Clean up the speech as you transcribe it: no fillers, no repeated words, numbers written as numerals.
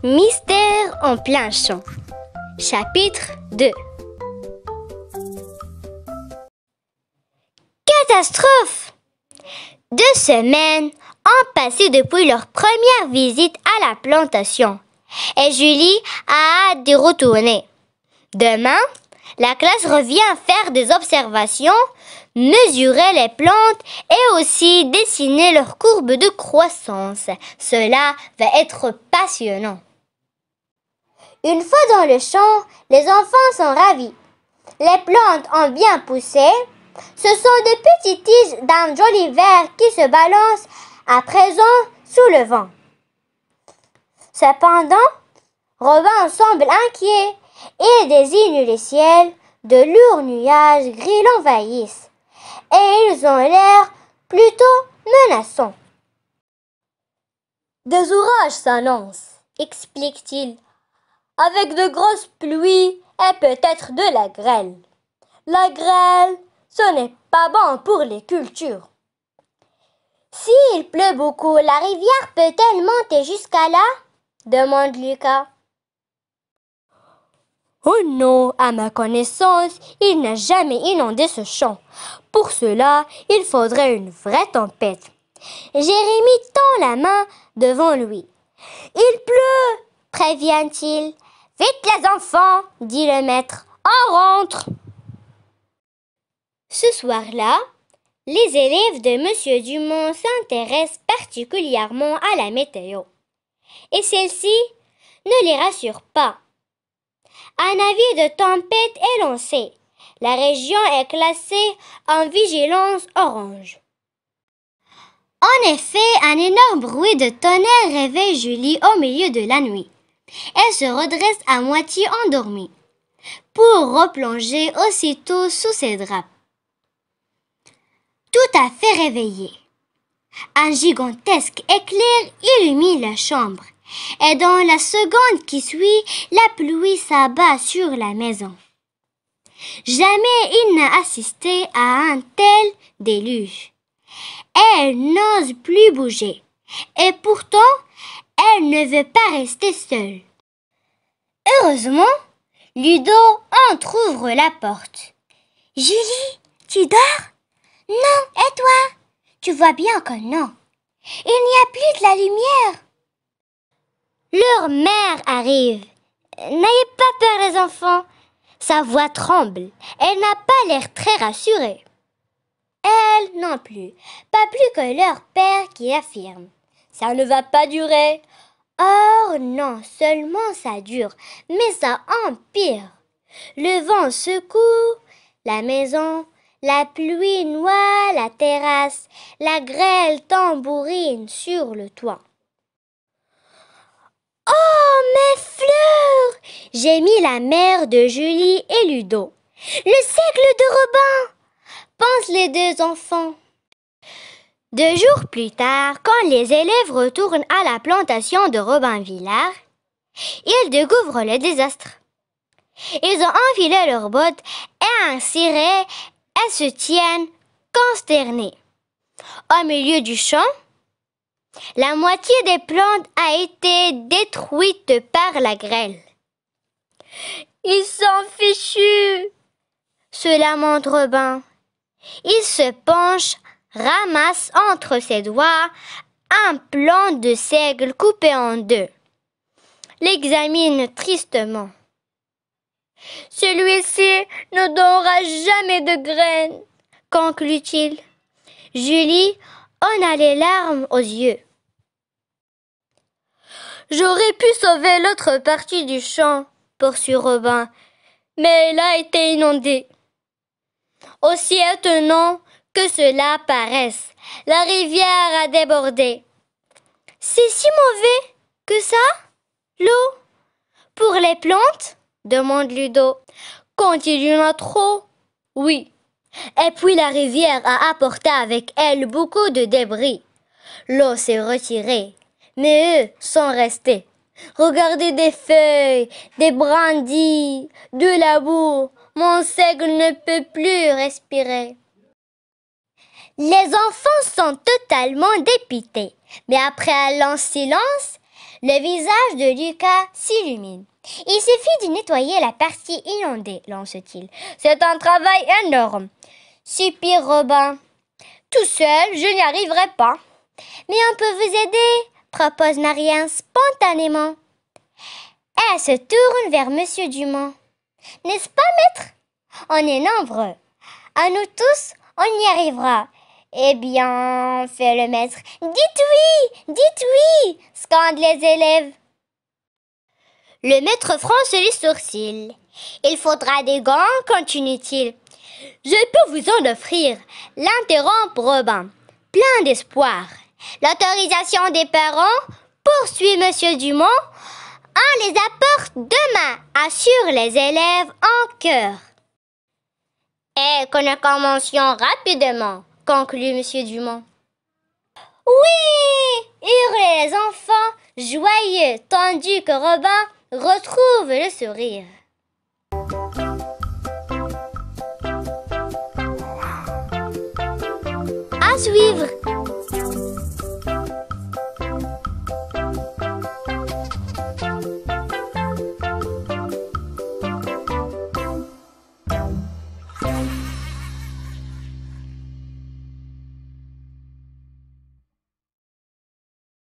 Mystère en plein champ. Chapitre 2. Catastrophe! 2 semaines ont passé depuis leur première visite à la plantation et Julie a hâte d'y retourner. Demain, la classe revient faire des observations, mesurer les plantes et aussi dessiner leurs courbes de croissance. Cela va être passionnant. Une fois dans le champ, les enfants sont ravis. Les plantes ont bien poussé. Ce sont des petites tiges d'un joli vert qui se balancent à présent sous le vent. Cependant, Robin semble inquiet et désigne le ciel. De lourds nuages gris l'envahissent et ils ont l'air plutôt menaçants. Des orages s'annoncent, explique-t-il, avec de grosses pluies et peut-être de la grêle. La grêle, ce n'est pas bon pour les cultures. S'il pleut beaucoup, la rivière peut-elle monter jusqu'à là? Demande Lucas. Oh non, à ma connaissance, il n'a jamais inondé ce champ. Pour cela, il faudrait une vraie tempête. Jérémie tend la main devant lui. Il pleut, prévient-il. Vite les enfants, dit le maître. On rentre. Ce soir-là, les élèves de M. Dumont s'intéressent particulièrement à la météo. Et celle-ci ne les rassure pas. Un avis de tempête est lancé. La région est classée en vigilance orange. En effet, un énorme bruit de tonnerre réveille Julie au milieu de la nuit. Elle se redresse à moitié endormie, pour replonger aussitôt sous ses draps. Tout à fait réveillée. Un gigantesque éclair illumine la chambre. Et dans la seconde qui suit, la pluie s'abat sur la maison. Jamais il n'a assisté à un tel déluge. Elle n'ose plus bouger. Et pourtant, elle ne veut pas rester seule. Heureusement, Ludo entr'ouvre la porte. « Julie, tu dors? »« Non, et toi? Tu vois bien que non. Il n'y a plus de la lumière. » Leur mère arrive. « N'ayez pas peur les enfants. » Sa voix tremble. Elle n'a pas l'air très rassurée. Elle non plus. Pas plus que leur père qui affirme. « Ça ne va pas durer. » Or non, seulement ça dure, mais ça empire. Le vent secoue la maison, la pluie noie la terrasse, la grêle tambourine sur le toit. « Oh, mes fleurs !» gémit la mère de Julie et Ludo. « Le seigle de Robin !» pensent les 2 enfants. 2 jours plus tard, quand les élèves retournent à la plantation de Robin Villard, ils découvrent le désastre. Ils ont enfilé leurs bottes et un ciré et se tiennent consternés. Au milieu du champ, la moitié des plantes a été détruite par la grêle. « Ils sont fichus !» se lamente Robin. Il se penche, ramasse entre ses doigts un plan de seigle coupé en 2. L'examine tristement. « Celui-ci ne donnera jamais de graines, » conclut-il. Julie en a les larmes aux yeux. « J'aurais pu sauver l'autre partie du champ, » poursuit Robin, « mais elle a été inondée. » Aussi étonnant que cela paraisse, la rivière a débordé. « C'est si mauvais que ça, l'eau, pour les plantes ?» demande Ludo. « Quand il y en a trop, oui. Et puis la rivière a apporté avec elle beaucoup de débris. L'eau s'est retirée, mais eux sont restés. Regardez des feuilles, des brindilles, de la boue. Mon seigle ne peut plus respirer. » Les enfants sont totalement dépités, mais après un long silence, Le visage de Lucas s'illumine. Il suffit de nettoyer la partie inondée, lance-t-il. C'est un travail énorme. Soupire Robin. Tout seul, je n'y arriverai pas. Mais on peut vous aider, propose Marianne spontanément. Elle se tourne vers Monsieur Dumont. N'est-ce pas, maître? On est nombreux. À nous tous, on y arrivera. Eh bien, fait le maître. Dites oui, scandent les élèves. Le maître fronce les sourcils. Il faudra des gants, continue-t-il. Je peux vous en offrir, l'interrompt Robin, plein d'espoir. L'autorisation des parents, poursuit Monsieur Dumont, on les apporte demain, assurent les élèves en chœur. Et que nous commencions rapidement, conclut Monsieur Dumont. Oui, hurlent les enfants, joyeux, tandis que Robin retrouve le sourire. À suivre.